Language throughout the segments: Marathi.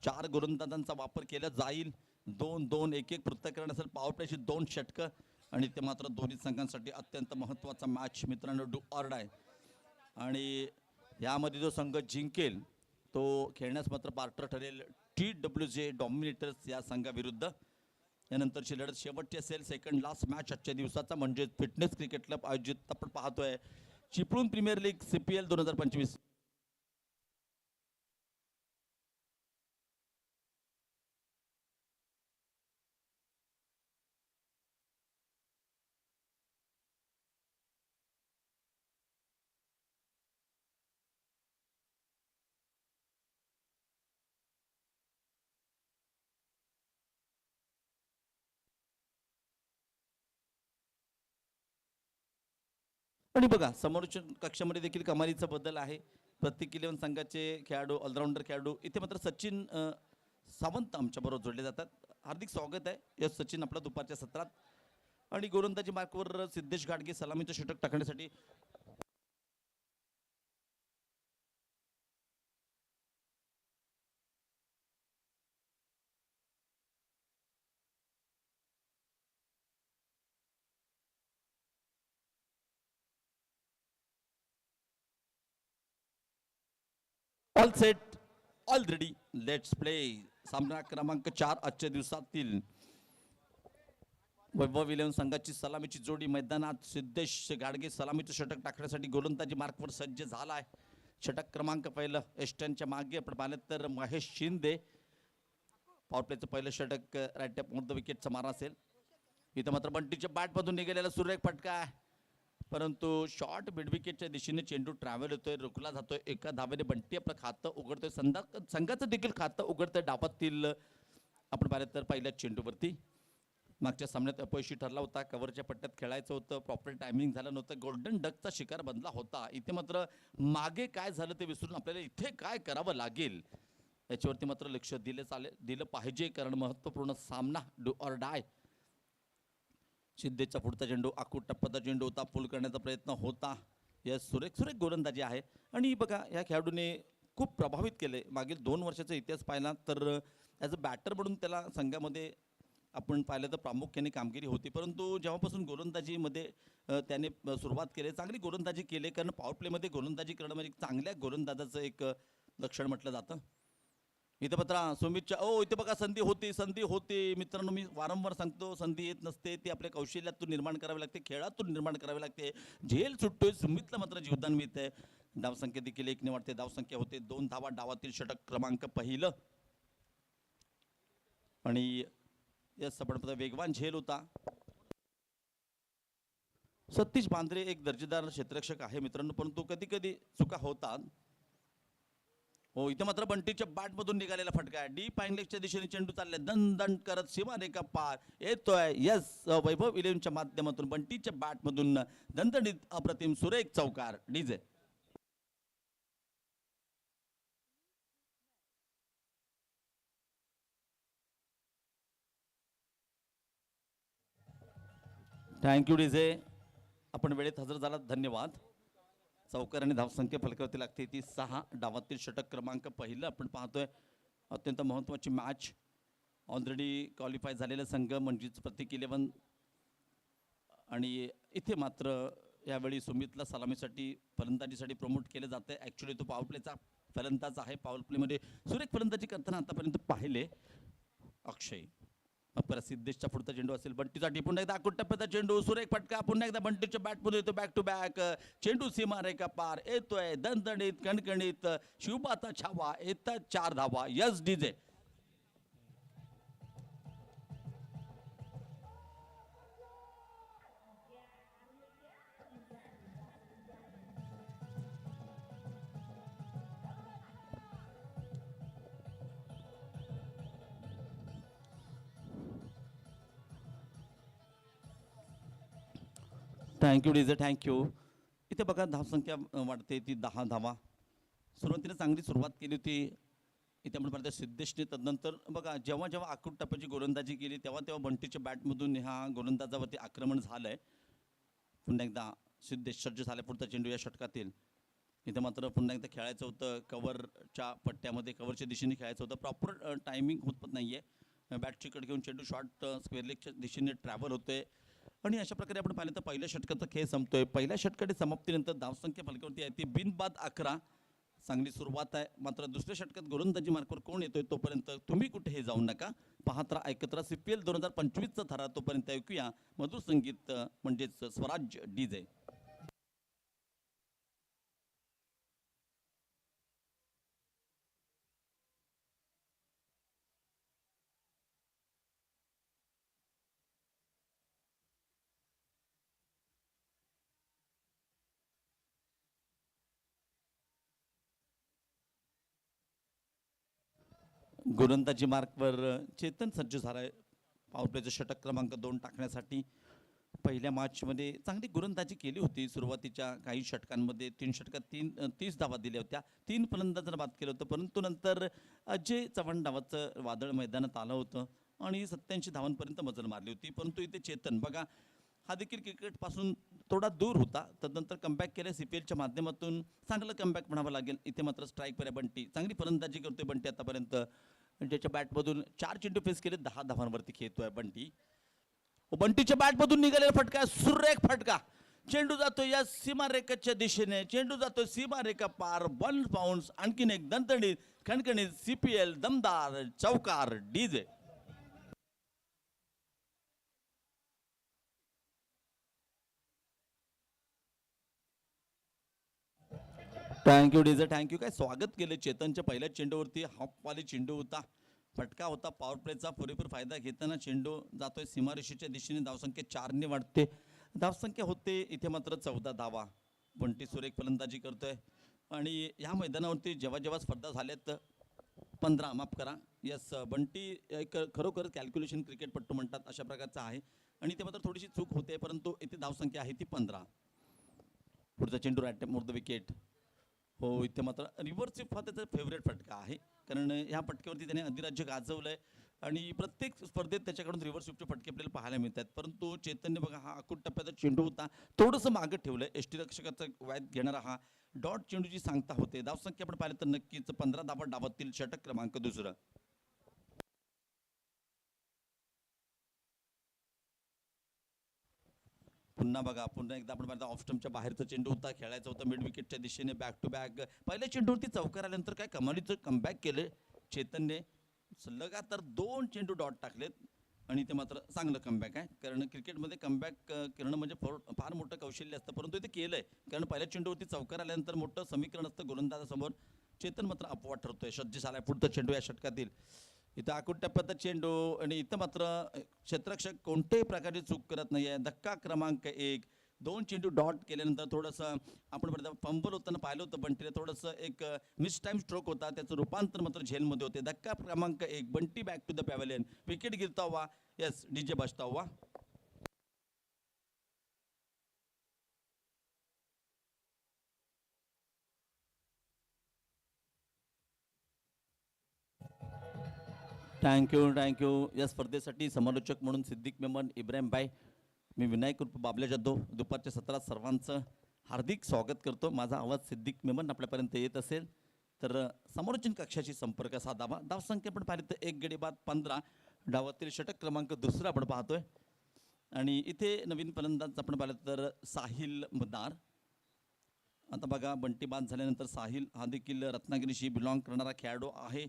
4 गोलंदाजांचा वापर केला जाईल. 2-2 1-1 पृथक्करण असेल. पॉवर प्लेची 2 षटकं आणि ते मात्र दोन्ही संघांसाठी अत्यंत महत्त्वाचा मॅच मित्रांनो, डू ऑर डाय. आणि यामध्ये जो संघ जिंकेल तो खेळण्यास मात्र पार्टनर ठरेल TWJ डॉमिनेटर्स या संघाविरुद्ध. यानंतरची लढत शेवटची असेल, सेकंड लास्ट मॅच आजच्या दिवसाचा, म्हणजे फिटनेस क्रिकेट क्लब आयोजित आपण पाहतोय चिपळूण प्रीमियर लीग CPL 2025. आणि बघा समोरच्या कक्षामध्ये देखील कमालीचा बदल आहे. प्रत्येक 11 संघाचे खेळाडू, ऑलराऊंडर खेळाडू. इथे मात्र सचिन सावंत आमच्याबरोबर जोडले जातात. हार्दिक स्वागत आहे यस सचिन आपला दुपारच्या सत्रात. आणि गोलंदाजी मार्कवर सिद्धेश गाडगे सलामीचं षटक टाकण्यासाठी all set all ready let's play. सामना क्रमांक 4 आजच्या दिवसातील वैभव 11 संघाची सलामीची जोडी मैदानात. सिद्धेश गाडगे सलामीचं षटक टाकण्यासाठी गोलंदाजी मार्कवर सज्ज झाला आहे. षटक क्रमांक पहिलं एस्टनच्या मागे आपण पाहिलं तर महेश शिंदे. पॉवर प्लेचं पहिलं षटक राईट ऑफ द विकेटचा मारा असेल. इथं मात्र बंटीच्या बॅटमधून निघालेला सुरेख फटका आहे, परंतु शॉर्ट मिड विकेटच्या दिशेने चेंडू ट्रॅव्हल होतोय, रोखला जातोय. एका धावेने बंटी आपलं खातं उघडतोय, संघाचं देखील खातं उघडतंय. डावातील आपण पाहिलं तर पहिल्या चेंडूवरती मागच्या सामन्यात अपयशी ठरला होता. कव्हरच्या पट्ट्यात खेळायचं होतं, प्रॉपर टायमिंग झालं नव्हतं, गोल्डन डकचा शिकार बनला होता. इथे मात्र मागे काय झालं ते विसरून आपल्याला इथे काय करावं लागेल याच्यावरती मात्र लक्ष दिलं पाहिजे, कारण महत्त्वपूर्ण सामना डू ऑर डाय. सिद्धेचा पुढचा चेंडू आखूड टप्प्याचा चेंडू होता, पूल करण्याचा प्रयत्न होता. यस सुरेख गोलंदाजी आहे. आणि बघा या खेळाडूने खूप प्रभावित केले. मागील 2 वर्षाचा इतिहास पाहिला तर ॲज अ बॅटर म्हणून त्याला संघामध्ये आपण पाहिलं तर प्रामुख्याने कामगिरी होती, परंतु जेव्हापासून गोलंदाजीमध्ये त्याने सुरुवात केली, चांगली गोलंदाजी केली. कारण पॉवर प्लेमध्ये गोलंदाजी करणं म्हणजे चांगल्या गोलंदाजाचं एक लक्षण म्हटलं जातं. इथं पत्रा सुमितच्या इथे बघा संधी होती मित्रांनो. मी वारंवार सांगतो संधी येत नसते, ती आपल्या कौशल्यातून निर्माण करावी लागते, खेळातून निर्माण करावी लागते. झेल सुटतोय, सुमितला मात्र जीवदान मिळतंय. धावसंख्या देखील 1 ने वाढते. धावसंख्या होते 2 धावा. डावातील षटक क्रमांक पहिलं. आणि यस आपण वेगवान झेल होता. सतीश बांद्रे एक दर्जेदार क्षेत्ररक्षक आहे मित्रांनो, परंतु कधी कधी चुका होतात. इथे मात्र बंटीच्या बॅटमधून निघालेला फटका आहे. डी पाईनलेगच्या दिशेने चेंडू चालले, दण करत सीमारेखा पार येतोय. यस वैभव 11च्या माध्यमातून बंटीच्या बॅटमधून दणदणीत अप्रतिम सुरेख चौकार. डीजे थँक्यू डीजे, आपण वेळेत हजर झालात, धन्यवाद. चौकार आणि धावसंख्या फलकावरती लागते ती 6. डावातील षटक क्रमांक पहिलं आपण पाहतोय. अत्यंत महत्त्वाची मॅच. ऑलरेडी क्वालिफाय झालेला संघ म्हणजेच प्रत्येक 11. आणि इथे मात्र यावेळी सुमितला सलामीसाठी फलंदाजीसाठी प्रमोट केलं जातं. ॲक्च्युली तो पॉवर प्लेचा फलंदाज आहे. पॉवर प्लेमध्ये सुरेख फलंदाजी करताना आतापर्यंत पाहिले अक्षय. परत सिद्धेशचा पुढचा चेंडू असेल बंटीसाठी. पुन्हा एकदा आकुट टप्प्याचा चेंडू, सुरेख फटका. पुन्हा एकदा बंटीच्या बॅटमध्ये येतो, बॅक टू बॅक चेंडू सीमारेखा पार येतोय. दणदणीत कणकणीत शिवबाचा छावा. येतात 4 धावा. Yes DJ. Thank you DJ, thank you. इथे बघा धावसंख्या वाढते ती 10 धावा. सुरुवातीला चांगली सुरुवात केली होती इथे आपण पाहतो सिद्धेशने. तदनंतर बघा जेव्हा जेव्हा आखूड टप्प्याची गोलंदाजी केली तेव्हा बंटीच्या बॅटमधून ह्या गोलंदाजावरती आक्रमण झालं आहे. पुन्हा एकदा सिद्धेश सज्ज झाले. पुढचा चेंडू या षटकातील इथे मात्र पुन्हा एकदा खेळायचं होतं कव्हरच्या पट्ट्यामध्ये, कव्हरच्या दिशेने खेळायचं होतं. प्रॉपर टायमिंग होत नाही आहे. बॅटची कट घेऊन चेंडू शॉर्ट स्क्वेअर लेगच्या दिशेने ट्रॅव्हल होतोय आणि अशा प्रकारे आपण पाहिलं तर पहिल्या षटकाचा खेळ संपतोय. पहिल्या षटकाची समाप्तीनंतर धावसंख्या फलकावरती आहे ती बिनबाद 11. चांगली सुरुवात आहे. मात्र दुसऱ्या षटकात गोलंदाजी मार्कवर कोण येतोय तोपर्यंत तुम्ही कुठेही जाऊ नका. पाहत राहा, ऐकत राहा CPL 2025चा थरा. तोपर्यंत ऐकूया मधुर संगीत म्हणजेच स्वराज्य DJ. गोलंदाजी मार्कवर चेतन सज्ज झालाय पॉवर प्लेचं षटक क्रमांक 2 टाकण्यासाठी. पहिल्या मॅचमध्ये चांगली गोलंदाजी केली होती. सुरुवातीच्या काही षटकांमध्ये 3 षटकात 30 धावा दिल्या होत्या. 3 फलंदाजांना बाद केलं होतं, परंतु नंतर अजय चव्हाण नावाचं वादळ मैदानात आलं होतं आणि 87 धावांपर्यंत मजल मारली होती. परंतु इथे चेतन बघा, हा देखील क्रिकेटपासून थोडा दूर होता. तदनंतर कमबॅक केलं CPLच्या माध्यमातून. चांगलं कमबॅक म्हणावं लागेल. इथे मात्र स्ट्राईकवर आहे बंटी. चांगली फलंदाजी करतोय बंटी आतापर्यंत. ज्याच्या बॅटमधून 4 चेंडू फेस केले, 10 धावांवरती खेळतोय बंटी. बंटीच्या बॅटमधून निघालेला फटका, सुरेख फटका. चेंडू जातो या सीमारेखाच्या दिशेने, चेंडू जातो सीमारेखा पार. 1 बाउन्स. आणखीन एक दणदणीत खणखणीत CPL दमदार चौकार DJ. Thank you DJ, thank you. काय स्वागत केलं चेतनच्या पहिल्या चेंडूवरती. हाफवाली चेंडू होता, फटका होता. पॉवर प्लेचा पुरेपूर फायदा घेताना चेंडू जातोय सीमारेषेच्या दिशेने. धावसंख्या 4ने वाढते. धावसंख्या होते इथे मात्र 14 धावा. बंटी सुरेख फलंदाजी करतोय आणि या मैदानावरती जेव्हा जेव्हा स्पर्धा झाल्यात 15, माफ करा, यस, बंटी एक खरोखर कॅल्क्युलेशन क्रिकेटपट्टू म्हणतात अशा प्रकारचा आहे आणि ते मात्र थोडीशी चूक होते, परंतु इथे धावसंख्या आहे ती 15. पुढचा चेंडू राईट मोर द विकेट. हो, इथे मात्र रिव्हर्स स्वीप हा त्याचा फेवरेट फटका आहे, कारण ह्या फटक्यावरती त्याने अधिराज्य गाजवलंय आणि प्रत्येक स्पर्धेत त्याच्याकडून रिव्हर्स स्वीपचे फटके आपल्याला पाहायला मिळतात. परंतु चेतनने बघा, हा अकूट टप्प्याचा चेंडू होता, थोडंसं मागं ठेवलंय. यष्टीरक्षकाचा वाद घेणारा हा डॉट चेंडूची सांगता होते. धावसंख्या आपण पाहिलं तर नक्कीच 15 धावा डावातील षटक क्रमांक 2. पुन्हा बघा, पुन्हा एकदा आपण पाहिलं ऑफ स्टंपच्या बाहेरचा चेंडू होता, खेळायचा होता मिड विकेटच्या दिशेने. बॅक टू बॅक पहिल्या चेंडूवरती चौकार आल्यानंतर काय कमालीचं कमबॅक केले चेतनने. लगातार 2 चेंडू डॉट टाकलेत आणि ते मात्र चांगलं कमबॅक आहे, कारण क्रिकेटमध्ये कमबॅक करणं म्हणजे फार मोठं कौशल्य असतं. परंतु ते केलंय, कारण पहिल्या चेंडूवरती चौकार आल्यानंतर मोठं समीकरण असतं गोलंदाजासमोर. चेतन मात्र अपवाद ठरतोय. सज्ज झालाय पुढचा चेंडू या षटकातील. इथं आखूट टप्प्याचा चेंडू आणि इथं मात्र क्षेत्ररक्षक कोणत्याही प्रकारची चूक करत नाही आहे. धक्का क्रमांक 1. 2 चेंडू डॉट केल्यानंतर थोडंसं आपण फंबल होताना पाहिलं होतं बंटीला, थोडंसं एक मिस टाइम स्ट्रोक होता, त्याचं रूपांतर मात्र झेलमध्ये होते. धक्का क्रमांक 1. Bunty back to the pavilion. Wicket गिरता हुआ, यस, DJ बजता हुआ. थँक्यू. या स्पर्धेसाठी समालोचक म्हणून सिद्दीक मेमन, इब्राहिम भाई, मी विनायक उर्फ बाबल्या जाधव, दुपारच्या सत्रात सर्वांचं हार्दिक स्वागत करतो. माझा आवाज सिद्दीक मेमन आपल्यापर्यंत येत असेल तर समालोचन कक्षाशी संपर्क साधावा. धावसंख्या आपण पाहिली तर 1 गडी बाद 15. डावातील षटक क्रमांक 2 आपण पाहतोय आणि इथे नवीन फलंदाज आपण पाहिलं तर साहिल मदार. आता बघा, बंटी बाद झाल्यानंतर साहिल हा देखील रत्नागिरीशी बिलॉंग करणारा खेळाडू आहे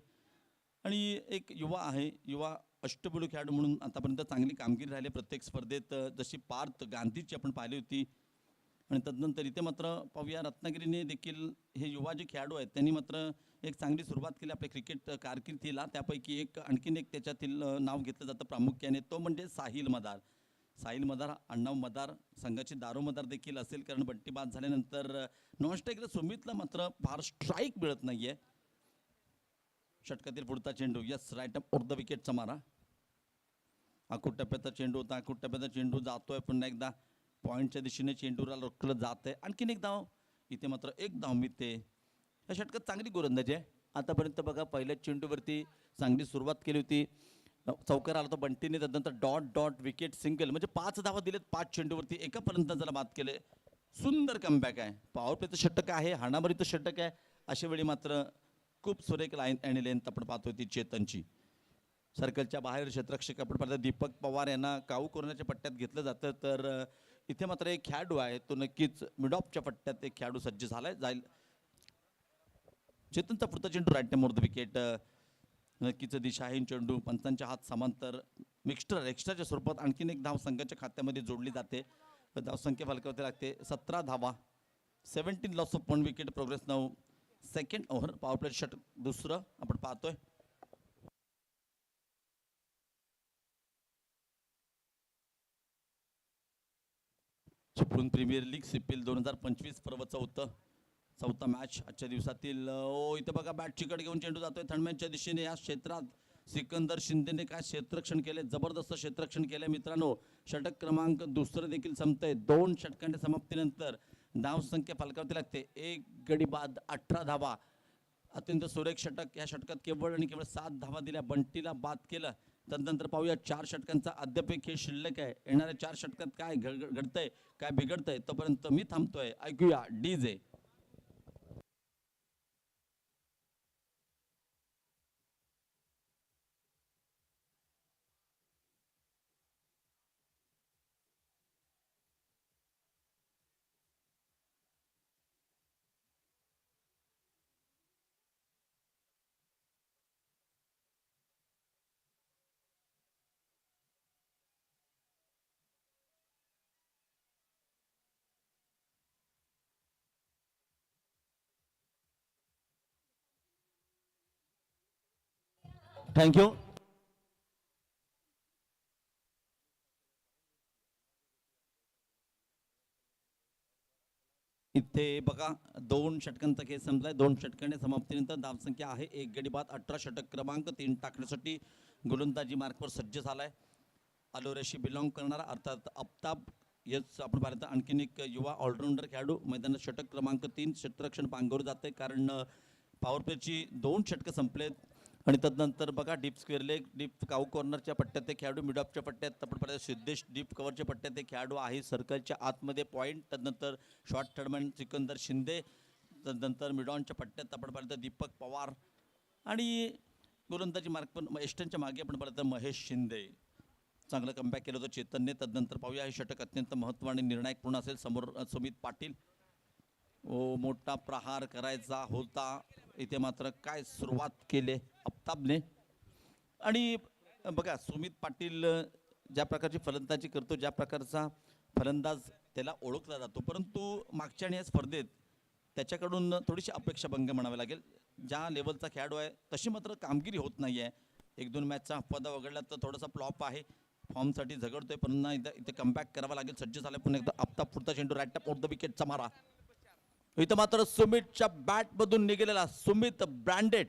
आणि एक युवा आहे. युवा अष्टपैलू खेळाडू म्हणून आतापर्यंत चांगली कामगिरी राहिली प्रत्येक स्पर्धेत, जशी पार्थ गांधीची आपण पाहिली होती. आणि तदनंतर इथे मात्र पाहूया, रत्नागिरीने देखील हे युवा जे खेळाडू आहेत त्यांनी मात्र एक चांगली सुरुवात केली आपल्या क्रिकेट कारकिर्दीला. त्यापैकी आणखीन एक त्याच्यातील नाव घेतलं जातं प्रामुख्याने, तो म्हणजे साहिल मदार. साहिल मदार, अण्णाव मदार, संघाची दारो मदार देखील असेल, कारण बंटी बाद झाल्यानंतर नॉनस्ट्राईकला सुमितला मात्र फार स्ट्राईक मिळत नाहीये. षटकातील पुढचा चेंडू, यस, राईट अप ओर द विकेटचा मारा. आखूट टप्प्याचा चेंडू होता, आखूट टप्प्याचा चेंडू जातोय पुन्हा एकदा पॉईंटच्या दिशेने. चेंडूला रोखलं जात आहे. आणखीन एक धाव, इथे मात्र 1 धाव मिळते. या षटकात चांगली गोलंदाजी आहे आतापर्यंत. बघा, पहिल्या चेंडूवरती चांगली सुरुवात केली होती, चौकार आला होता बंटीने, त्यानंतर डॉट डॉट विकेट सिंगल, म्हणजे 5 धावा दिलेत 5 चेंडूवरती. एका फलंदाजाला बाद केले. सुंदर कमबॅक आहे. पॉवर प्लेचं षटक आहे, हाणामारीचं षटक आहे. अशा वेळी मात्र खूप सुरेख लाईन आणि लेंथ आपण पाहतोय ती चेतनची. सर्कलच्या बाहेर क्षेत्ररक्षक आपण पाहतो दीपक पवार यांना काऊ कोरोनाच्या पट्ट्यात घेतलं जातं. तर इथे मात्र एक खेळाडू आहे, तो नक्कीच मिडॉपच्या पट्ट्यात एक खेळाडू सज्ज झालाय. जाईल चेतनचा पुढचा चेंडू राईट मोर द विकेट. नक्कीच दिशाहीन चेंडू, पंचांच्या हात समांतर मिक्स्टर एक्स्ट्राच्या स्वरूपात आणखीन एक धाव संघाच्या खात्यामध्ये जोडली जाते. धावसंख्या फलकावरती लागते 17 धावा. 17 loss of 1 wicket. Progress now second over. Power play षटक दुसरं आपण पाहतोय. चिपळूण प्रीमियर लीग CPL 2025 पर्व चौथा मॅच आजच्या दिवसातील. इथे बघा बॅट चिकट घेऊन चेंडू जातोय थंडमॅनच्या दिशेने. या क्षेत्रात सिकंदर शिंदेने काय क्षेत्ररक्षण केले, जबरदस्त क्षेत्ररक्षण केले मित्रांनो. षटक क्रमांक दुसरं देखील संपतंय. 2 षटकांच्या समाप्तीनंतर धाव संख्या फलकावरती लागते. 1 गडी बाद 18 धावा. अत्यंत सुरेख षटक. या षटकात केवळ आणि केवळ 7 धावा दिल्या. बंटीला बाद केलं. तदनंतर पाहूया 4 षटकांचा अद्याप खेळ शिल्लक आहे. येणाऱ्या 4 षटकात काय घडतंय, काय बिघडतंय, तोपर्यंत मी थांबतोय. ऐकूया डीजे. थँक्यू. इथे बघा 2 षटकांचा खेळ संपलाय. 2 षटकांच्या समाप्तीनंतर धावसंख्या आहे 1 गडी बाद 18. षटक क्रमांक 3 टाकण्यासाठी गोलंदाजी मार्कवर सज्ज झालाय. अलोरेशी बिलॉंग करणारा अर्थात आफ्ताब. यस आपण पाहिलं आणखीन एक युवा ऑलराऊंडर खेळाडू मैदानात. षटक क्रमांक 3 क्षेत्ररक्षण पांगवर जाते कारण पॉवर प्लेची 2 षटकं संपलेत. आणि तदनंतर बघा डीप स्क्वेअर लेग, डीप काऊ कॉर्नरच्या पट्ट्यात ते खेळाडू, मिडऑफच्या पट्ट्यात आपण पाहिलं सिद्धेश डीप कव्हरच्या पट्ट्यात ते खेळाडू आहे. सर्कलच्या आतमध्ये पॉईंट. तदनंतर शॉर्ट थर्डमॅन सिकंदर शिंदे. तदनंतर मिडॉनच्या पट्ट्यात आपण पाहिलं दीपक पवार. आणि गोलंदाजी मार्क पण एस्टनच्या मागे आपण पाहिलं महेश शिंदे. चांगलं कमबॅक केलं होतं चेतनने. तदनंतर पाहूया हे षटक अत्यंत महत्त्व आणि निर्णायक पूर्ण असेल. समोर सुमित पाटील. मोठा प्रहार करायचा होता. इथे मात्र काय सुरुवात केली आफ्ताबने. आणि बघा सुमित पाटील ज्या प्रकारची फलंदाजी करतो, ज्या प्रकारचा फलंदाज त्याला ओळखला जातो, परंतु मागच्या या स्पर्धेत त्याच्याकडून थोडीशी अपेक्षा भंग म्हणावे लागेल. ज्या लेवलचा खेळाडू आहे तशी मात्र कामगिरी होत नाही आहे. 1-2 मॅचचा अपवादा वगळला तर थोडासा फ्लॉप आहे. फॉर्मसाठी झगडतोय. पुन्हा एकदा इथे कमबॅक करावा लागेल. सज्ज झाला पुन्हा एकदा आफ्ताब. पुढचा चेंडू राईट टॉप ऑफ द विकेटचा मारा. इथं मात्र सुमितच्या बॅटमधून निघालेला सुमित ब्रँडेड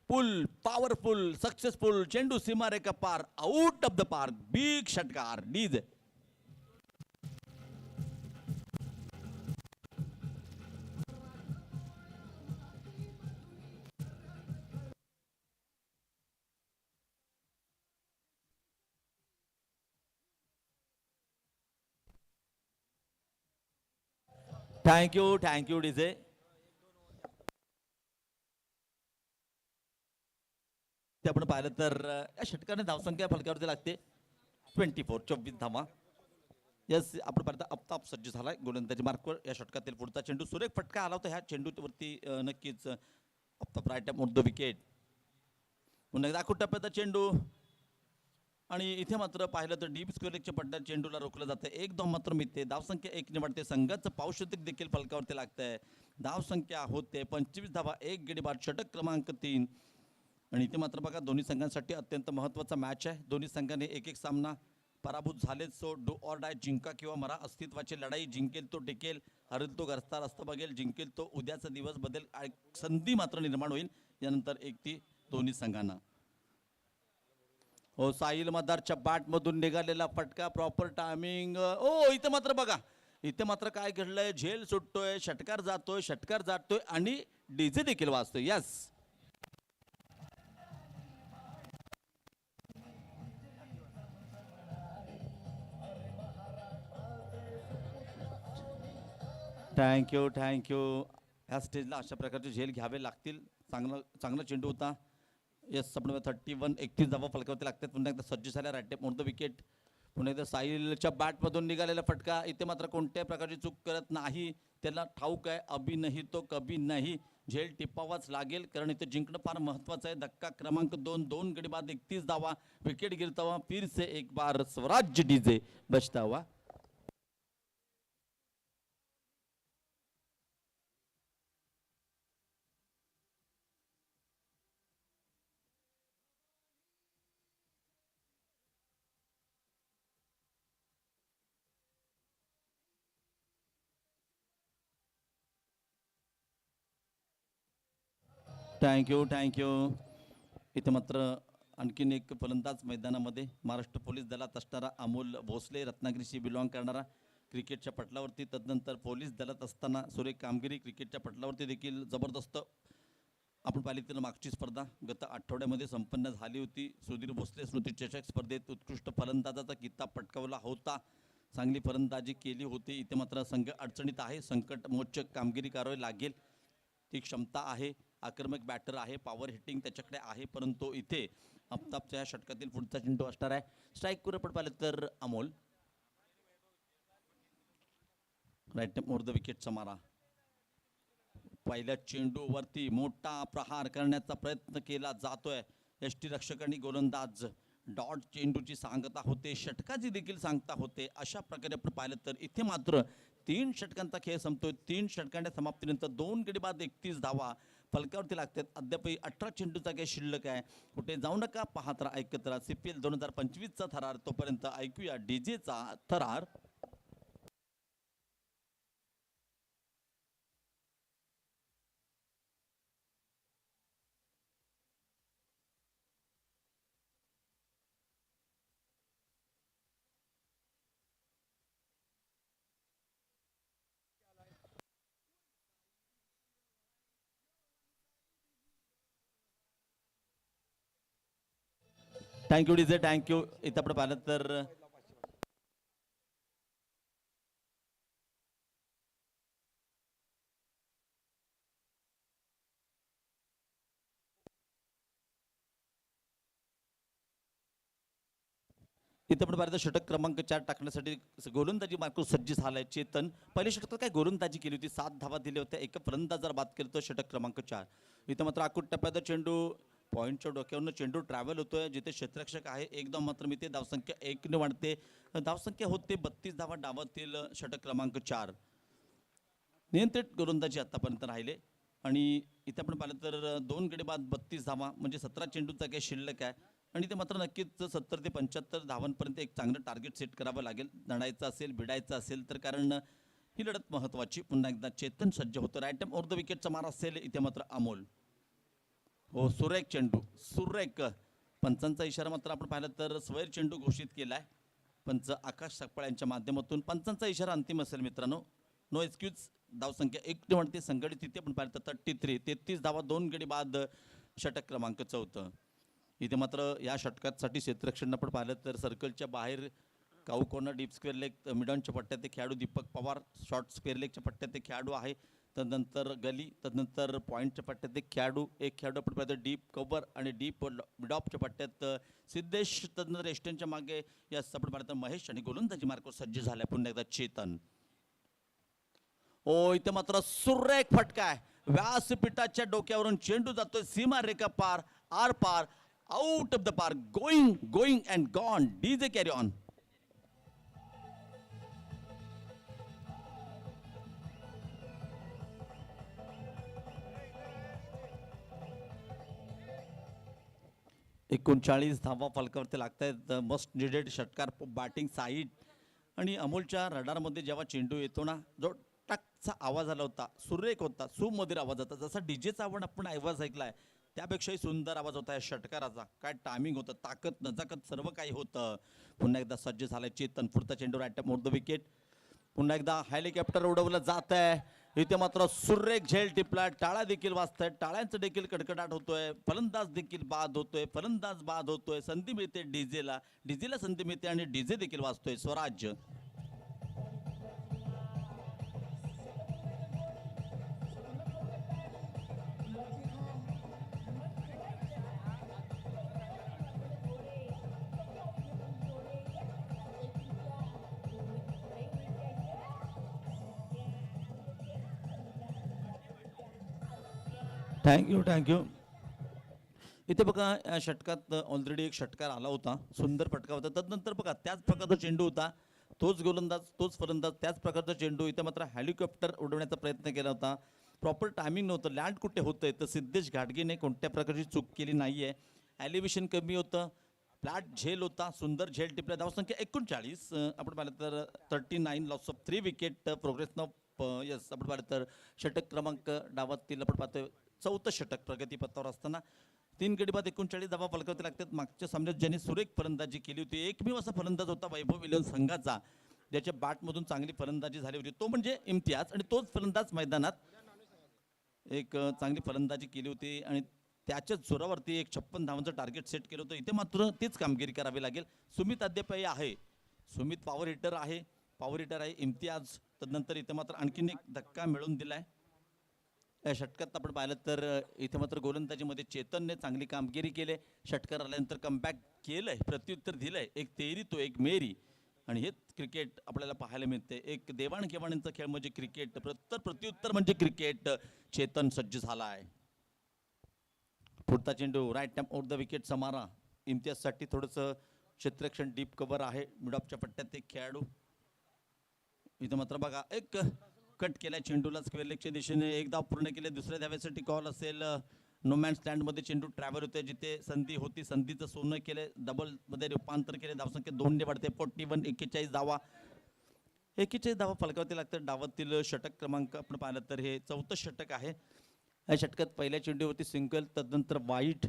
पुल पॉवरफुल सक्सेसफुल चेंडू सीमारेखा पार out of the park. Big षटकार डीजे. Thank you DJ. ते आपण पाहिलं तर या षटकाने धावसंख्या फलकावरती लागते 24 धावा. यस आपण पाहिलं आफ्ताब सज्ज झालाय गोलंदाजी मार्कवर. या षटकातील पुढचा चेंडू सुरेख फटका आला होता. ह्या चेंडूवरती नक्कीच Aftab right off the wicket. पुन्हा एकदा आखूट टप्प्याचा चेंडू. आणि इथे मात्र पाहिलं तर डीप स्क्वेअरच्या पट्ट्यात चेंडूला रोखलं जातं. एक धाव मात्र मिळते. धावसंख्या 1 निवडते. संघाचं पावशतिक देखील फलकावरती लागतंय. धावसंख्या होते 25 धावा 1 गडी बाद. षटक क्रमांक 3. आणि इथे मात्र बघा दोन्ही संघांसाठी अत्यंत महत्त्वाचा मॅच आहे. दोन्ही संघाने एक सामना पराभूत झालेच. सो डू ऑर डाय, जिंका किंवा मरा. अस्तित्वाची लढाई. जिंकेल तो टिकेल, हरेल तो घरचा रस्ता बघेल. जिंकेल तो उद्याचा दिवस बदल. संधी मात्र निर्माण होईल यानंतर एक ती दोन्ही संघांना. हो साहिल मदारच्या बॅटमधून निघालेला फटका प्रॉपर टायमिंग. इथं मात्र बघा इथे मात्र काय घडलंय. झेल सुटतोय, षटकार जातोय आणि डीजे देखील वाजतोय. Yes thank you thank you. ह्या स्टेजला अशा प्रकारचे झेल घ्यावे लागतील. चांगला चांगला चेंडू होता. येस, आपण 31 धावा फलकावरती लागतात. पुन्हा एकदा सज्ज झाल्या रॅटेप मोड द विकेट. पुन्हा एकदा साहिलच्या बॅटमधून निघालेला फटका. इथे मात्र कोणत्याही प्रकारची चूक करत नाही. त्याला ठाऊक आहे अभी नाही तो कभी नाही. झेल टिपावाच लागेल कारण इथे जिंकणं फार महत्त्वाचं आहे. धक्का क्रमांक 2, 2 गडी बाद 31 धावा. विकेट गिरता हुआ फिर से एक बार स्वराज्य डीजे बचता हुआ. थँक्यू. इथे मात्र आणखीन एक फलंदाज मैदानामध्ये महाराष्ट्र पोलीस दलात असणारा अमोल भोसले, रत्नागिरीशी बिलॉंग करणारा, क्रिकेटच्या पटलावरती तदनंतर पोलीस दलात असताना सुरेख कामगिरी, क्रिकेटच्या पटलावरती देखील जबरदस्त. आपण पाहिली तर मागची स्पर्धा गत आठवड्यामध्ये संपन्न झाली होती. सुधीर भोसले स्मृतिचषक स्पर्धेत उत्कृष्ट फलंदाजाचा किताब पटकावला होता. चांगली फलंदाजी केली होती. इथे मात्र संघ अडचणीत आहे. संकटमोचक कामगिरी करावी लागेल. ती क्षमता आहे. आक्रमक बॅटर आहे. पॉवर हिटिंग त्याच्याकडे आहे. परंतु इथे आफताबच्या षटकातील पुढचा चेंडू असणार आहे. स्ट्राईकवर आपण पाहिलं तर अमोल. राईट मोर द विकेटचा मारा. पहिल्या चेंडूवरती मोठा प्रहार करण्याचा प्रयत्न केला जातोय. यष्टीरक्षकांनी गोलंदाज डॉट चेंडूची सांगता होते. षटकाची देखील सांगता होते. अशा प्रकारे आपण पाहिलं तर इथे मात्र 3 षटकांचा खेळ संपतोय. 3 षटकांच्या समाप्तीनंतर 2 गडी बाद 31 धावा फलकावरती लागतात. अद्यापही 18 चेंडूचा काही शिल्लक आहे. कुठे जाऊ नका, पाहत राहा, ऐकत राहा. CPL 2025चा थरार. तोपर्यंत ऐकूया डीजेचा थरार. Thank you DJ, thank you. इथं आपण पाहिलं तर इथं आपण पाहिलं षटक क्रमांक 4 टाकण्यासाठी गोलंदाजी मार्क सज्ज झालाय चेतन. पहिल्या षटकात काय गोलंदाजी केली होती. 7 धावा दिल्या होत्या. एक फलंदाजाला बाद केलं तर षटक क्रमांक 4. इथं मात्र आकुट टप्प्यात चेंडू पॉईंटच्या डोक्यावरून चेंडू ट्रॅव्हल होतोय. जिथे क्षेत्ररक्षक आहे एकदम मात्र मी ते धावसंख्या 1 ने वाढते. धावसंख्या होते 32 धावा डावातील षटक क्रमांक 4. नियंत्रित गोलंदाजी आतापर्यंत राहिले. आणि इथे आपण पाहिलं तर 2 गडी बाद 32 धावा म्हणजे 17 चेंडूचा काही शिल्लक आहे. आणि ते मात्र नक्कीच 70 ते 75 धावांपर्यंत एक चांगलं टार्गेट सेट करावं लागेल. लढायचं असेल, भिडायचं असेल तर, कारण ही लढत महत्त्वाची. पुन्हा एकदा चेतन सज्ज होतं. राईट ओव्हर द विकेटचा मार असेल. इथे मात्र अमोल. हो, सुरेख चेंडू, सुरेख. पंचांचा इशारा मात्र आपण पाहिलं तर स्वैर चेंडू घोषित केलाय. पंच आकाश सकपाळ यांच्या माध्यमातून. पंचांचा इशारा अंतिम असेल मित्रांनो. No excuse. धावसंख्या 1 ने वाढते. संघटित तिथे आपण पाहिलं तर 33 धावा 2 गडी बाद षटक क्रमांक 4. इथे मात्र या षटकासाठी क्षेत्ररक्षण आपण पाहिलं तर सर्कलच्या बाहेर काऊ कॉर्नर, डीप स्क्वेअर लेग, मिडॉनच्या पट्ट्यात ते खेळाडू दीपक पवार, शॉर्ट स्क्वेअर लेगच्या पट्ट्यात ते खेळाडू आहे. तदनंतर गली, तदनंतर पॉईंटच्या पट्ट्यात एक खेळाडू, एक खेळाडू आपण पाहिलं डीप कव्हर आणि डीप मिडॉपच्या पट्ट्यात सिद्धेश, तदनंतर एस्टनच्या मागे या आपण पाहिलं तर महेश आणि गोलंदाजी मार्कवर सज्ज झाल्या पुन्हा एकदा चेतन. ओ, इथे मात्र सुरेख फटका आहे. व्यासपीठाच्या डोक्यावरून चेंडू जातोय सीमा रेखा पार, आर पार, out of the park, going and gone. DJ carry on. एकोणचाळीस धावा फलकावरती लागत आहेत. मस्ट निडेड षटकार बॅटिंग साईड. आणि अमोलच्या रडारमध्ये जेव्हा चेंडू येतो ना, जो टकचा आवाज आला होता, सुरेख होता, सुमधुर आवाज होता. जसा डीजेचा आपण आवाज ऐकलाय त्यापेक्षाही सुंदर आवाज होता या षटकाराचा. काय टायमिंग होतं, ताकद, नजाकत, सर्व काही होतं. पुन्हा एकदा सज्ज झालाय चेतन. पुढचा चेंडू राईट मोर द विकेट. पुन्हा एकदा हेलिकॉप्टर उडवलं जात आहे. इथे मात्र सुरेख झेल टिपला. टाळ्या देखील वाजतायत. टाळ्यांचं देखील कडकडाट होतोय. फलंदाज देखील बाद होतोय. संधी मिळते डीजेला संधी मिळते आणि डीजे देखील वाजतोय स्वराज्य. थँक्यू. इथे बघा या षटकात ऑलरेडी एक षटकार आला होता, सुंदर फटका होता. तदनंतर बघा त्याच प्रकारचा चेंडू होता, तोच गोलंदाज तोच फलंदाज त्याच प्रकारचा चेंडू. इथे मात्र हेलिकॉप्टर उडवण्याचा प्रयत्न केला होता, प्रॉपर टायमिंग नव्हतं, लँड कुठे होतंय. तर सिद्धेश घाटगेने कोणत्या प्रकारची चूक केली नाहीये. एलिव्हेशन कमी होतं, फ्लॅट झेल होता, सुंदर झेल टिपला. धावसंख्या 39. आपण पाहिलं तर 39, लॉस ऑफ 3 विकेट, प्रोग्रेस न यस. आपण पाहिलं तर षटक क्रमांक डावातील आपण पाहतोय चौथं षटक प्रगतीपथावर असताना 3 गडी बाद 39 धावा फलकावती लागतात. मागच्या सामन्यात ज्यांनी सुरेख फलंदाजी केली होती, एकमेव असा फलंदाज होता वैभव विलियम्स संघाचा ज्याच्या बॅटमधून चांगली फलंदाजी झाली होती, तो म्हणजे इम्तियाज. आणि तोच फलंदाज मैदानात एक चांगली फलंदाजी केली होती आणि त्याच्याच जोरावरती एक 56 धावांचं टार्गेट सेट केलं होतं. इथे मात्र तीच कामगिरी करावी लागेल. सुमित अद्यापही आहे, सुमित पॉवर हिटर आहे इम्तियाज. तदनंतर इथे मात्र आणखीन एक धक्का मिळून दिलाय या षटकात. आपण पाहिलं तर इथे मात्र गोलंदाजीमध्ये चेतनने चांगली कामगिरी केली. षटकार आल्यानंतर कमबॅक केलंय, प्रत्युत्तर दिलंय, एक तेरी तो एक मेरी. आणि हेच क्रिकेट आपल्याला पाहायला मिळते. एक देवाणघेवाणीचा खेळ म्हणजे क्रिकेट, प्रत्युत्तर म्हणजे क्रिकेट. चेतन सज्ज झाला आहे. पुढचा चेंडू right tap over the wicket समारा. इम्तियाजसाठी थोडंसं क्षेत्ररक्षण डीप कव्हर आहे, मिड ऑफच्या पट्ट्यात एक खेळाडू. इथं मात्र बघा एक कट केलाय चेंडूला स्क्वेअर लेगच्या दिशेने. एक धाव पूर्ण केले, दुसऱ्या धाव्यासाठी कॉल असेल. नो मॅन स्टँडमध्ये चेंडू ट्रॅव्हल होते, जिथे संधी होती संधीचं सोनं केले, डबलमध्ये रूपांतर केले. धावसंख्या 2 ने वाढते. 41, 41 धावा. 41 धावा फलकावती लागतात. डावातील षटक क्रमांक आपण पाहिलं तर हे चौथं षटक आहे. या षटकात पहिल्या चेंडूवरती सिंगल, तदनंतर वाईट,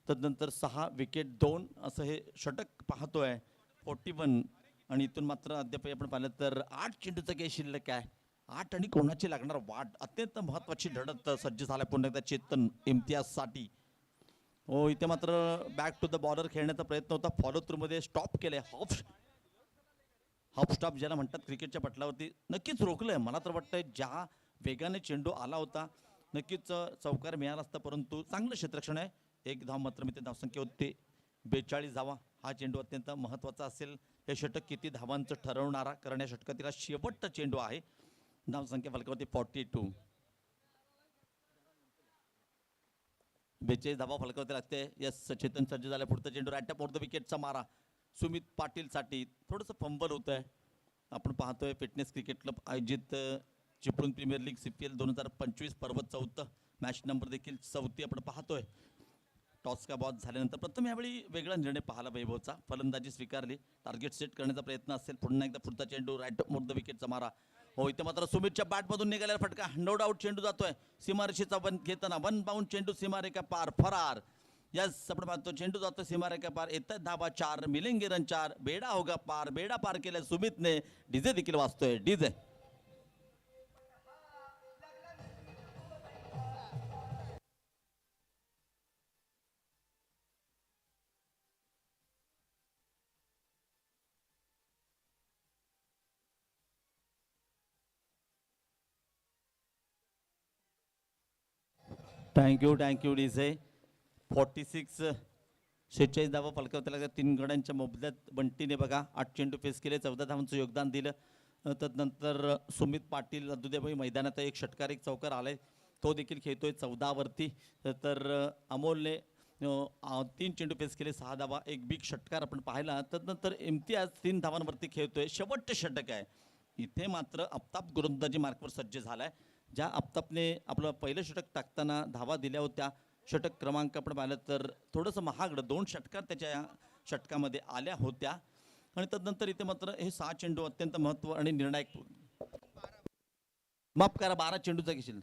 तदनंतर 6 विकेट 2 असं हे षटक पाहतोय. 41. आणि इथून मात्र अद्याप आपण पाहिलं तर 8 चेंडूचा काही शिल्लक आहे. 8 आणि कोणाची लागणार वाट. अत्यंत महत्वाची लढत सज्ज झाल्या पुन्हा एकदा चेतन इम्तियाजसाठी. हो, इथे मात्र बॅक टू द बॉर्डर खेळण्याचा प्रयत्न होता, फॉलो थ्रू मध्ये स्टॉप केले. हाफ स्टॉप ज्याला म्हणतात क्रिकेटच्या पटलावरती, नक्कीच रोखलंय. मला तर वाटतंय ज्या वेगाने चेंडू आला होता नक्कीच चौकार मिळाला असता, परंतु चांगलं क्षेत्ररक्षण आहे. एक धाव मात्र मिळते. धावसंख्या होते 42 धावा. हा चेंडू अत्यंत महत्वाचा असेल. हे षटक किती धावांचं ठरवणारा, कारण या षटकातील शेवटचा चेंडू आहे. धावसंख्या फलकावरती 42. 42 धावा फलकावरती लागते. यस, चेतन सज्ज झाला. पुढचा चेंडू राईट टॅप ओव्हर द विकेटचा मारा सुमित पाटीलसाठी. थोडंसं फंबल होत आहे. आपण पाहतोय फिटनेस क्रिकेट क्लब आयोजित चिपळूण प्रीमियर लीग CPL 2025 पर्व 4 मॅच नंबर देखील 4 आपण पाहतोय. टॉस का बॉस झाल्यानंतर प्रथम यावेळी वेगळा निर्णय पाहायला वैभवचा. फलंदाजी स्वीकारली, टार्गेट सेट करण्याचा प्रयत्न असेल. पुन्हा एकदा पुढचा चेंडू राईट ओव्हर द विकेटचा मारा. हो, इथे मात्र सुमितच्या बॅटमधून निघालेला फटका, नो डाऊट चेंडू जातोय सीमारेषेचा वन घेताना. 1 बाउंड चेंडू सीमारेखा पार, फरार. यस, आपण पाहतो चेंडू जातो सीमारेखा पार. येतात धाबा 4, मिलेंगे रन 4. बेडा होगा पार, बेडा पार केलाय सुमितने. डीजे देखील वाजतोय, डीजे. Thank you DJ. 46, 46 धावा फलकावती लागतात. 3 गड्यांच्या मोबदल्यात बंटीने बघा 8 चेंडू फेस केले, 14 धावांचं योगदान दिलं. तदनंतर सुमित पाटील दुद्याभाई मैदानात एक षटकार एक चौकार आलाय, तो देखील खेळतोय 14 वरती. तर अमोलने 3 चेंडू फेस केले, 6 धावा, एक बिग षटकार आपण पाहिला. तदनंतर इम्तियाज 3 धावांवरती खेळतोय. शेवटचे षटक आहे. इथे मात्र आफताब गोलंदाजी मार्कवर सज्ज झालाय. ज्या आफताबने आपलं पहिलं षटक टाकताना धावा दिल्या होत्या, षटक क्रमांक आपण पाहिलं तर थोडंसं महागडं, 2 षटकार त्याच्या या षटकामध्ये आल्या होत्या. आणि तदनंतर इथे मात्र हे 6 चेंडू अत्यंत महत्व आणि निर्णायक. माफ करा, 12 चेंडूचा घेशील.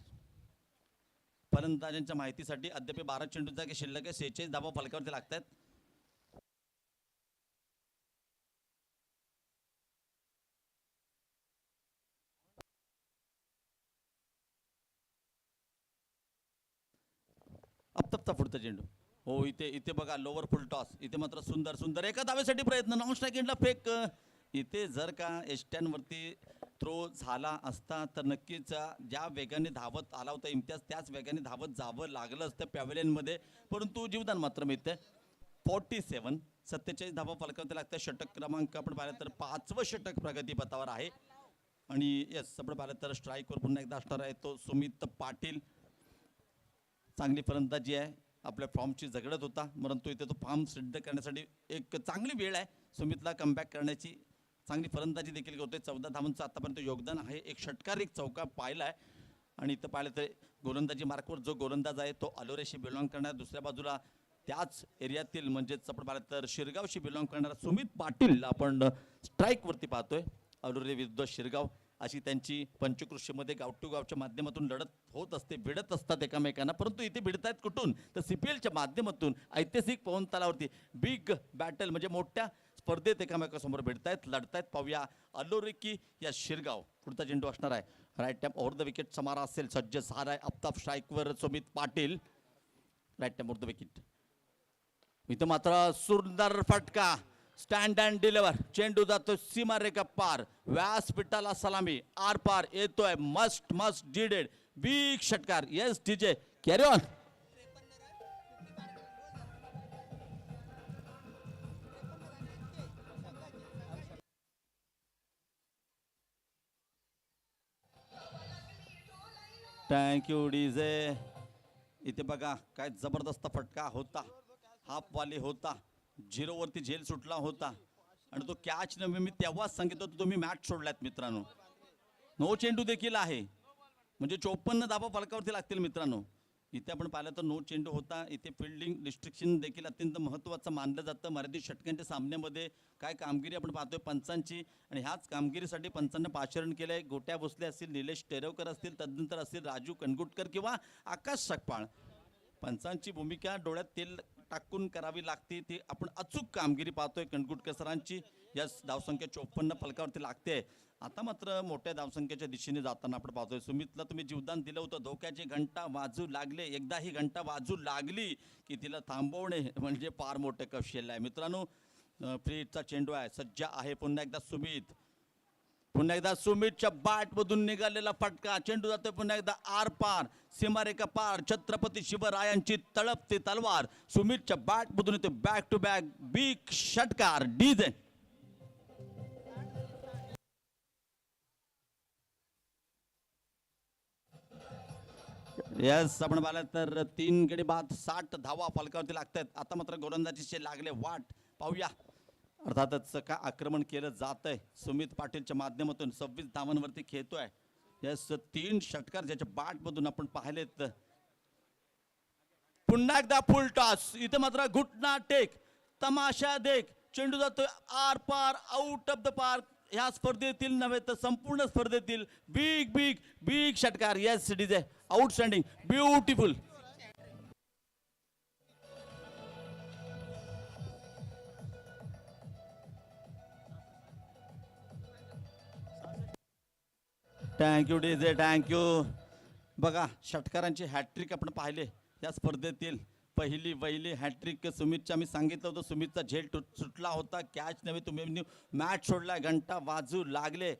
फलंदाजांच्या माहितीसाठी अद्याप 12 चेंडूचा की शिल्लक आहे. 46 धावा फलकावरती लागतात. आफताबचा पुढचा चेंडू. हो, इथे इथे बघा लोअर फुल टॉस. इथे मात्र सुंदर सुंदर एका धावेसाठी प्रयत्न, नॉन स्ट्राईक एंडला फेक. इथे जर का एस्टॅनवरती थ्रो झाला असता तर नक्कीच ज्या वेगाने धावत आला होता इम्तियाज, त्याच वेगाने धावत जावं लागलं असतं पॅव्हेलियनमध्ये, परंतु जीवदान मात्र मिळते. 47, 47 धावा फलकावती लागतात. षटक क्रमांक आपण पाहिलं तर 5वं षटक प्रगतीपथावर आहे. आणि यस, आपण पाहिलं तर स्ट्राईकवर पुन्हा एकदा असणार आहे तो सुमित पाटील. चांगली फलंदाजी आहे, आपल्या फॉर्मची झगडत होता, परंतु इथे तो फॉर्म सिद्ध करण्यासाठी एक चांगली वेळ आहे सुमितला कमबॅक करण्याची. चांगली फलंदाजी देखील करतोय. 14 धावांचं आतापर्यंत योगदान आहे. एक षटकार एक चौका पाहिला आहे. आणि इथं पाहिलं तर गोलंदाजी मार्कवर जो गोलंदाज आहे तो अलोरेशी बिलॉंग करणार. दुसऱ्या बाजूला त्याच एरियातील म्हणजेच आपण पाहिलं तर शिरगावशी बिलॉंग करणारा सुमित पाटील आपण स्ट्राईकवरती पाहतोय. अलोरे विरुद्ध शिरगाव अशी त्यांची पंचकृषीमध्ये गाव टू गावच्या माध्यमातून लढत होत असते, भिडत असतात एकमेकांना. परंतु इथे भिडतायत कुठून तर CPLच्या माध्यमातून ऐतिहासिक पवन तलावरती बिग बॅटल म्हणजे मोठ्या स्पर्धेत एकमेकांसमोर भिडतायत, लढतायत. पाहूया अलोरे की या शिरगाव. पुढचा चेंडू असणार आहे right tap over the wicket समारा असेल. सज्ज झालाय आफताब स्ट्राईकवर Sumit Patil. Right tap over the wicket. इथं मात्र सुंदर फटका स्टँड अँड डिलिव्हर. चेंडू जातो सीमारेखा पार, व्यासपीठाला सलामी, आर पार येतोय. मस्ट मस्ट डिडेड बिग षटकार. Yes DJ carry on. Thank you DJ. इथे बघा काय जबरदस्त फटका होता, हाफवाली होता, 0 वरती झेल सुटला होता. आणि तो कॅच न मी तेव्हाच सांगितलं होतं तुम्ही मॅच सोडल्यात मित्रांनो. नो चेंडू देखील आहे म्हणजे 54 धावा फलकावरती लागतील मित्रांनो. इथे आपण पाहिलं तर नो चेंडू होता. इथे फिल्डिंग रिस्ट्रिक्शन देखील अत्यंत महत्त्वाचं मानलं जातं मर्यादित षटकांच्या सामन्यामध्ये. काय कामगिरी आपण पाहतोय पंचांची, आणि ह्याच कामगिरीसाठी पंचांना पाचारण केलंय. गोट्या भोसले असतील, निलेश टेरवकर असतील, तदनंतर असतील राजू कणगुटकर किंवा आकाश सकपाळ. पंचांची भूमिका डोळ्यात तेल टाकून करावी लागते. ती आपण अचूक कामगिरी पाहतोय कणगुटकर सरांची. या धावसंख्या 54 फलकावरती लागते. आता मात्र मोठ्या धावसंख्येच्या दिशेने जाताना आपण पाहतोय. सुमितला तुम्ही जीवदान दिलं होतं, धोक्याची घंटा वाजू लागले. एकदा ही घंटा वाजू लागली की तिला थांबवणे म्हणजे फार मोठं कौशल्य आहे मित्रांनो. फ्रीचा चेंडू आहे, सज्ज आहे पुन्हा एकदा सुमित. पुन्हा एकदा सुमितच्या बॅट मधून निघालेला फटका. चेंडू जातोय पुन्हा एकदा आर पार, सीमारेखा पार. छत्रपती शिवरायांची तळपती तलवार सुमितच्या बॅट मधून येते. बॅक टू बॅक बिग षटकार. डीजे यस आपण पाहिलं तर 3 गडी बाद 60 धावा फलकावरती लागतात. आता मात्र गोलंदाजीचे लागले वाट. पाहूया अर्थातच का आक्रमण केलं जात आहे सुमित पाटीलच्या माध्यमातून. 26 धावांवरती खेळतोय. यस 3 षटकार ज्याच्या बॅट मधून आपण पाहिलेत. पुन्हा एकदा फुल टॉस. इथे मात्र घुटना टेक, तमाशा देख. चेंडू जातोय आर पार, आउट ऑफ द पार्क. ह्या स्पर्धेतील नव्हे तर संपूर्ण स्पर्धेतील बिग बिग बिग षटकार. Yes DJ outstanding beautiful. Thank you DJ thank you. बघा षटकारांची हॅट्रिक आपण पाहिले या स्पर्धेतील. पहिली हॅट्रिक सुमितच्या. मी सांगितलं होतं सुमितचा झेल सुटला होता, कॅच नव्हे तुम्ही मॅच सोडला, घंटा वाजू लागले.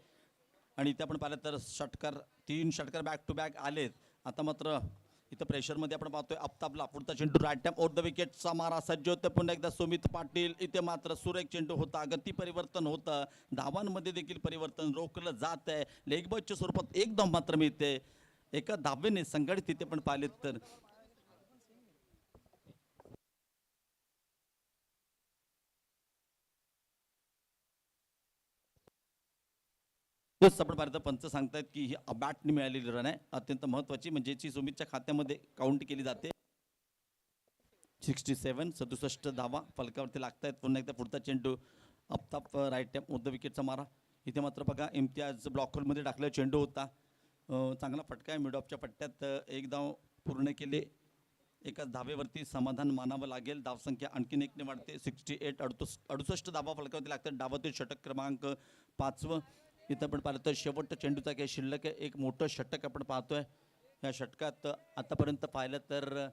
आणि इथे आपण पाहिलं तर षटकार 3 षटकार बॅक टू बॅक आलेत. आता मात्र इथं प्रेशरमध्ये आपण पाहतोय आफताबला. पुढचा चेंडू right tap over the wicket समारा सज्ज होते. पुन्हा एकदा सुमित पाटील. इथे मात्र सुरेख चेंडू होता, गती परिवर्तन होतं, धावांमध्ये देखील परिवर्तन रोखलं जात आहे. लेग बॉयच्या स्वरूपात एक धाव मात्र मिळते. एका धावेने संघटित तिथे पण पाहिलेत तर आपण पाहिलं पंच सांगतायत की ही बॅटने मिळालेली रन आहे अत्यंत महत्वाची, म्हणजे जी सुमितच्या खात्यामध्ये काउंट केली जाते. 67 धावा फलकावरती लागतायत. पुन्हा एकदा पुढचा चेंडू Aftab right tap over the विकेटचा मारा. इथे मात्र बघा इम्तियाज ब्लॉक होलमध्ये टाकलेला चेंडू होता. चांगला फटका आहे. मिड ऑफच्या पट्ट्यात एक धाव पूर्ण केले. एका धावेवरती समाधान मानावं लागेल. धावसंख्या आणखीन एकने वाढते. 68 धावा फलकावरती लागतात. डावातील षटक क्रमांक 5. इथं आपण पाहिलं तर शेवटच्या चेंडूचा काही शिल्लक आहे. एक मोठं षटक आपण पाहतोय. या षटकात आतापर्यंत पाहिलं तर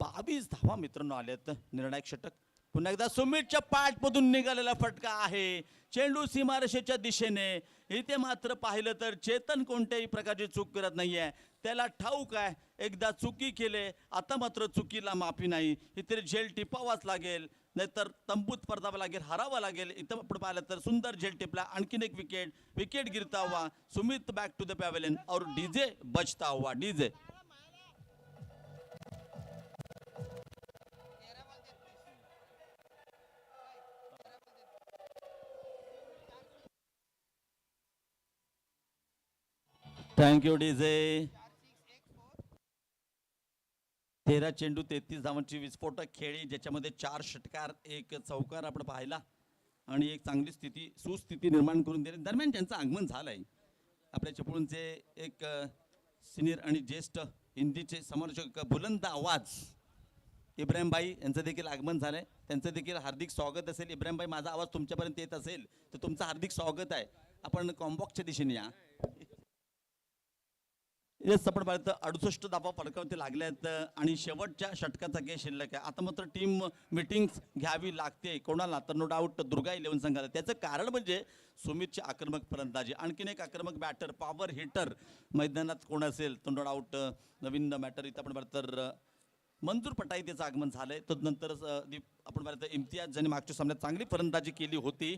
22 धावा मित्रांनो आल्यात. निर्णायक षटक. पुन्हा एकदा सुमितच्या पाठमधून निघालेला फटका आहे. चेंडू सीमारेषेच्या दिशेने. इथे मात्र पाहिलं तर चेतन कोणत्याही प्रकारची चूक करत नाहीये. त्याला ठाऊक आहे एकदा चुकी केले, आता मात्र चुकीला माफी नाही. इथे झेल टिपावाच लागेल, नाहीतर तंबूत परतावं लागेल, हरावं लागेल. इथं आपण पाहिलं तर सुंदर झेल टिपला. आणखीन एक विकेट गिरता हुआ. Sumit back to the pavilion और डीजे बचता हुआ. DJ thank you DJ. 13 चेंडू 33 धावांची विस्फोटक खेळी, ज्याच्यामध्ये 4 षटकार 1 चौकार आपण पाहिला आणि एक चांगली स्थिती सुस्थिती निर्माण करून देणे दरम्यान ज्यांचं आगमन झालंय आपल्या चिपळूणचे एक सिनियर आणि ज्येष्ठ हिंदीचे समालोचक बुलंद आवाज इब्राहिम भाई यांचं देखील आगमन झालंय. त्यांचं देखील हार्दिक स्वागत असेल. इब्राहिम भाई, माझा आवाज तुमच्यापर्यंत येत असेल तर तुमचं हार्दिक स्वागत आहे. आपण कॉम्बॉक्सच्या दिशेने या. येस, आपण पाहिलं तर 68 धावा फलकावरती लागल्यात आणि शेवटच्या षटकाचा खेळ शिल्लक आहे. आता मात्र टीम मीटिंग घ्यावी लागते कोणाला, तर नो डाऊट दुर्गा 11 संघाला. त्याचं कारण म्हणजे सुमितची आक्रमक फलंदाजी, आणखीन एक आक्रमक बॅटर पॉवर हिटर मैदानात कोण असेल तर नो डाऊट नवीन बॅटर इथं आपण पाहिलं तर मंजूर पटाई त्याचं आगमन झालंय. तदनंतर आपण पाहिलं तर इम्तियाज ज्यांनी मागच्या सामन्यात चांगली फलंदाजी केली होती.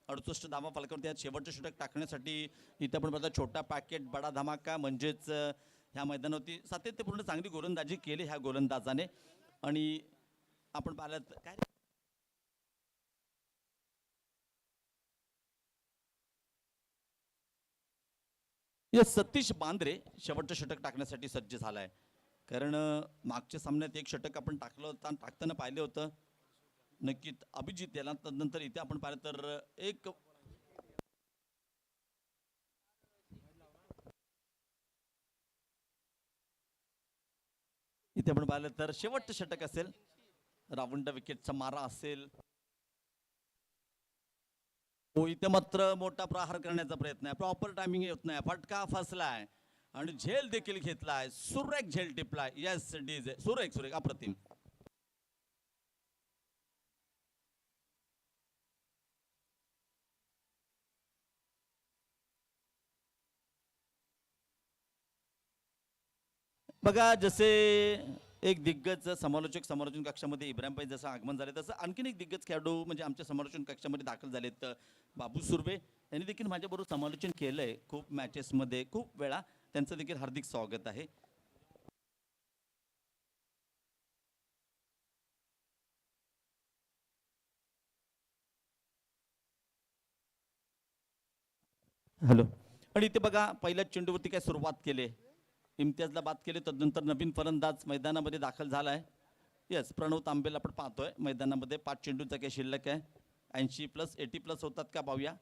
68 धावा फलकावरती आज शेवटचं षटक टाकण्यासाठी इथं आपण पाहता छोटा पॅकेट बडा धमाका म्हणजेच ह्या मैदानावरती सातत्यपूर्ण चांगली गोलंदाजी केली ह्या गोलंदाजाने. आणि आपण पाहिलं काय या सतीश बांद्रे शेवटचं षटक टाकण्यासाठी सज्ज झालाय. कारण मागच्या सामन्यात एक षटक आपण टाकलं होतं, टाकताना पाहिलं होतं नक्कीच अभिजित याला. तदनंतर इथे आपण पाहिलं तर एक इथे आपण पाहिलं तर शेवटचं षटक असेल, रावंड विकेटचा मारा असेल. हो, इथे मात्र मोठा प्रहार करण्याचा प्रयत्न आहे. प्रॉपर टायमिंग येत नाही, फटका फसलाय आणि झेल देखील घेतलाय. सुरेख झेल टिपलाय. येस डीजे, सुरेख सुरेख अप्रतिम. बघा, जसे एक दिग्गज समालोचन कक्षामध्ये इब्राहिम भाई जसं आगमन झाले, तसं आणखीन एक दिग्गज खेळाडू म्हणजे आमच्या समालोचन कक्षामध्ये दाखल झालेत बाबू सुर्वे. यांनी देखील माझ्याबरोबर समालोचन केलंय खूप मॅचेसमध्ये खूप वेळा. त्यांचं देखील हार्दिक स्वागत आहे. हॅलो. आणि इथे बघा, पहिल्याच चेंडूवरती काय सुरुवात केली, इम्तियाजला बाद केले. तदनंतर नवीन फलंदाज मैदानामध्ये दाखल झालाय. येस, प्रणव तांबेला आपण पाहतोय मैदानामध्ये. 5 चेंडूचा काय शिल्लक आहे. 80+, 80+ होतात का पाहूया.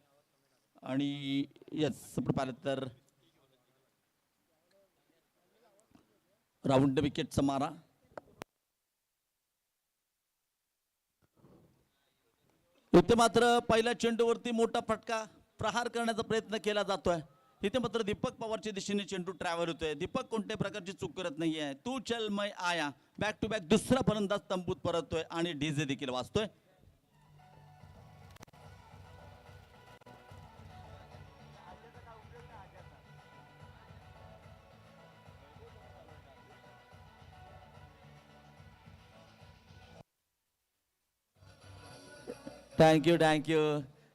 आणि येस, आपण पाहिलं तर राऊंड विकेटचा मारा. इथे मात्र पहिल्या चेंडूवरती मोठा फटका प्रहार करण्याचा प्रयत्न केला जातोय. इथे मात्र दीपक पवारच्या दिशेने चेंडू ट्रॅव्हल होतोय. दीपक कोणत्या प्रकारची चूक करत नाहीये. तू चल मै आया, बॅक टू बॅक दुसरा फलंदाज तंबूत परततोय आणि डीजे देखील वाजतोय. थँक्यू.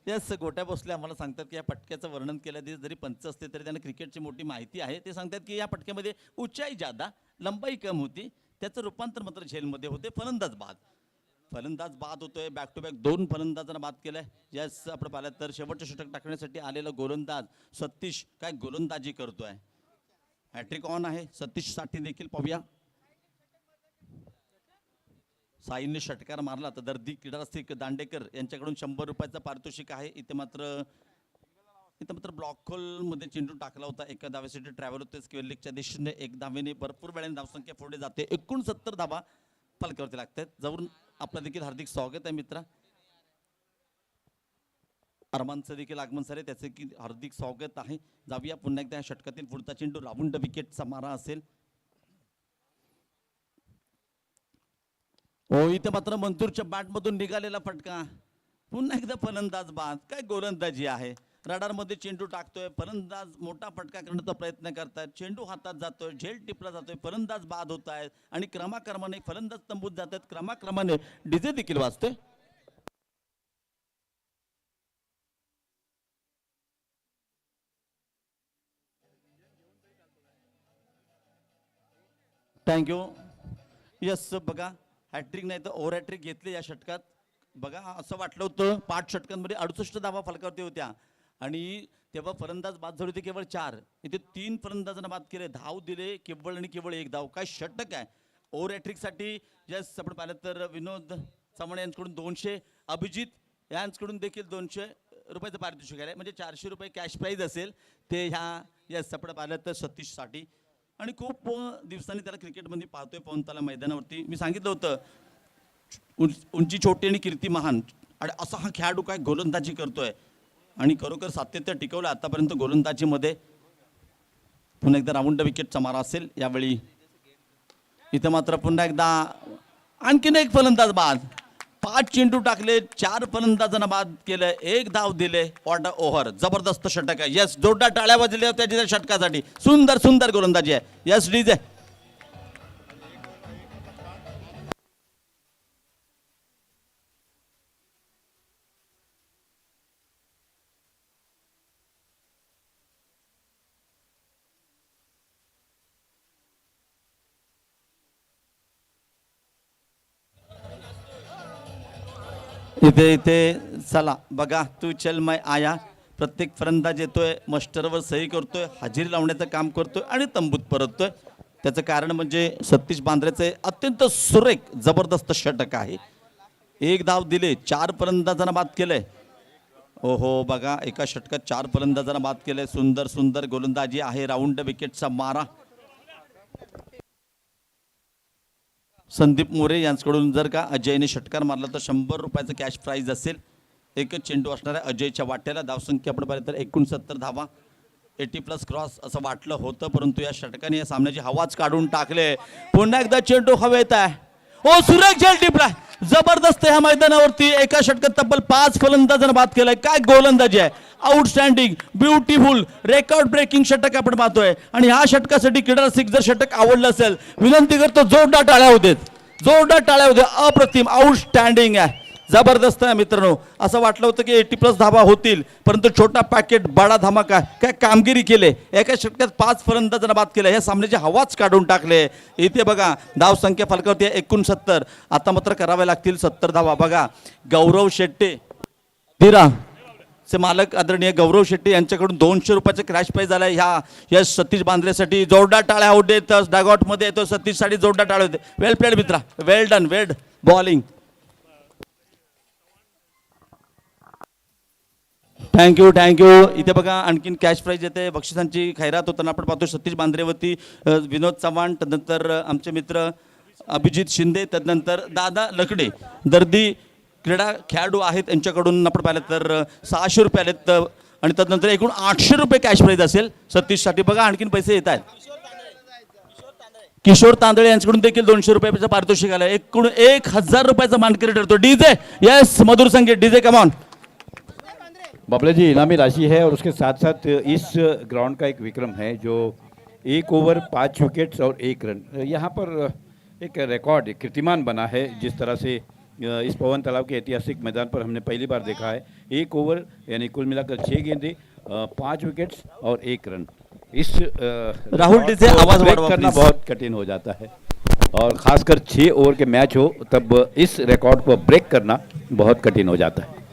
येस, गोट्या भोसले आम्हाला सांगतात की या पटक्याचं वर्णन केलं जरी पंच असते तरी त्यांना क्रिकेटची मोठी माहिती आहे. ते सांगतात की या पटक्यामध्ये उंचाई जादा, लंबाई कम होती. त्याचं रूपांतर मात्र झेलमध्ये होते. फलंदाज बाद होतोय. बॅक टू बॅक 2 फलंदाजांना बाद केलंय. यस, आपण पाहिलं तर शेवटचं षटक टाकण्यासाठी आलेला गोलंदाज सतीश काय गोलंदाजी करतोय. हॅट्रिक ऑन आहे सतीश साठी देखील. पाहूया, साईने षटकार मारला तर दर्दी क्रीडारसिक दांडेकर यांच्याकडून 100 रुपयाचं पारितोषिक आहे. इथे मात्र ब्लॉक मध्ये चेंडू टाकला होता. एका धावेसाठी ट्रॅव्हल होते स्क्वेअर दिशेने. एक धावेने भरपूर वेळाने धावसंख्या पुढे जाते. 69 धावा फलकावरती लागतात. जाऊन आपलं देखील हार्दिक स्वागत आहे मित्रा. अरमानचं देखील आगमन झाले, त्याचे की हार्दिक स्वागत आहे. जाऊया पुन्हा एकदा षटकातील पुढचा चेंडू राऊंड विकेटचा मारा असेल. हो, इथे मात्र मंजूरच्या बॅटमधून निघालेला फटका. पुन्हा एकदा फलंदाज बाद. काय गोलंदाजी आहे. रडारमध्ये चेंडू टाकतोय, फलंदाज मोठा फटका करण्याचा प्रयत्न करतायत. चेंडू हातात जातोय, झेल टिपला जातोय, फलंदाज बाद होत आहेत आणि क्रमाक्रमाने फलंदाज तंबूत जात आहेत. क्रमाक्रमाने डीजे देखील वाजतोय. थँक्यू. यस, बघा हॅट्रिक नाही तर ओव्हर हॅट्रिक घेतली या षटकात. बघा, असं वाटलं होतं 5 षटकांमध्ये 68 धावा फलकावरती होत्या आणि तेव्हा फलंदाज बाद झाले होते केवळ 4. इथे 3 फलंदाजांना बाद केले, धाव दिले केवळ आणि केवळ 1 धाव. काय षटक आहे. ओव्हर हॅट्रिकसाठी जस आपण पाहिलं तर विनोद चव्हाण यांच्याकडून 200, अभिजित यांच्याकडून देखील 200 रुपयाचं पारितोषिक आहे, म्हणजे 400 रुपये कॅश प्राईज असेल ते ह्या यस आपण पाहिलं तर सतीशसाठी. आणि खूप दिवसांनी त्याला क्रिकेटमध्ये पाहतोय पवनताला मैदानावरती. मी सांगितलं होतं उंची छोटी आणि कीर्ती महान, आणि असा हा खेळाडू काय गोलंदाजी करतोय आणि खरोखर सातत्य टिकवलं आतापर्यंत गोलंदाजीमध्ये. पुन्हा एकदा राऊंड विकेटचा मारा असेल यावेळी. इथं मात्र पुन्हा एकदा आणखीन एक फलंदाज बाद. 5 चेंडू टाकले, 4 फलंदाजांना बाद केलं, 1 धाव दिले. वॉट ओव्हर, जबरदस्त षटक आहे. यस, जोरदार टाळ्या वाजल्या त्याच्या षटकासाठी. सुंदर सुंदर गोलंदाजी आहे. Yes DJ. इथे इथे चला बघा, तू चल मैं आया. प्रत्येक फलंदाज येतोय, मस्टरवर सही करतोय, हजेरी लावण्याचं काम करतोय आणि तंबूत परततोय. त्याचं कारण म्हणजे सतीश बांद्रेचे अत्यंत सुरेख जबरदस्त षटक आहे. 1 धाव दिले, 4 फलंदाजांना बाद केलंय. ओहो बघा, एका षटकात 4 फलंदाजांना बाद केलंय. सुंदर सुंदर गोलंदाजी आहे. राऊंड विकेटचा मारा संदीप मोरे यांच्याकडून. जर का अजयने षटकार मारला तर 100 रुपयाचं कॅश प्राईज असेल. एकच चेंडू असणार आहे अजयच्या वाट्याला. धावसंख्या आपण पाहिलं तर 69 धावा, 80+ क्रॉस असं वाटलं होतं, परंतु या षटकाने या सामन्याची हवाच काढून टाकले. पुन्हा एकदा चेंडू हवेत आहे. ओ सुरेख झेल टिपला, जबरदस्त ह्या मैदानावरती. एका षटकात तब्बल 5 फलंदाजांना बाद केलाय. काय गोलंदाजी आहे, आउटस्टँडिंग, ब्युटिफुल, रेकॉर्ड ब्रेकिंग षटक आपण पाहतोय. आणि ह्या षटकासाठी क्रीडा सिक्स जर षटक आवडलं असेल, विनंती करतो जोरदार टाळ्या होतेत, जोरदार टाळ्या होते. अप्रतिम, आउटस्टँडिंग आहे, जबरदस्त आहे मित्रांनो. असं वाटलं होतं की 80+ धावा होतील, परंतु छोटा पॅकेट बडा धमाका. काय कामगिरी केले. एका षटकात 5 फलंदाजांना बाद केलं, ह्या सामन्याची हवाच काढून टाकले. इथे बघा धाव संख्या फलकावरती 69. आता मात्र कराव्या लागतील 70 धावा. बघा गौरव शेट्टे धीरा चे मालक आदरणीय गौरव शेट्टी यांच्याकडून 200 रुपयाचं क्रॅश प्राईज झालं ह्या यश सतीश बांद्रेसाठी. जोरदार टाळ्या होऊ देत. डागआउटमध्ये येतो सतीशसाठी, जोरदार टाळ्या होते. वेल प्लेड मित्रा, वेल डन, वेड बॉलिंग. Thank you thank you. इथे बघा आणखीन कॅश प्राईज येते, बक्षिसांची खैरात होताना आपण पाहतो. सतीश बांद्रेवरती विनोद चव्हाण, तदनंतर आमचे मित्र अभिजित शिंदे, तदनंतर दादा लकडे दर्दी क्रीडा खेळाडू आहेत. यांच्याकडून आपण पाहिलं तर 600 रुपये आलेत आणि तदनंतर एकूण 800 रुपये कॅश प्राईज असेल सतीशसाठी. बघा आणखीन पैसे येत आहेत. किशोर तांदळे यांच्याकडून देखील 200 रुपयाचं पारितोषिक आलं. एकूण 1000 रुपयाचा मानकरी ठरतो. डीजे यस, मधुर संगीत, डीजे कमॉन. बाबला जी इनामी राशि है और उसके साथ साथ इस ग्राउंड का एक विक्रम है जो 1 ओवर 5 विकेट्स और 1 रन. यहाँ पर एक रिकॉर्ड, एक कीर्तिमान बना है. जिस तरह से इस पवन तालाब के ऐतिहासिक मैदान पर हमने पहली बार देखा है 1 ओवर यानी कुल मिलाकर 6 गेंदें, 5 विकेट्स और 1 रन. इस राहुल जी से आवाज करना बहुत कठिन हो जाता है, और खासकर 6 ओवर के मैच हो तब इस रिकॉर्ड को ब्रेक करना बहुत कठिन हो जाता है.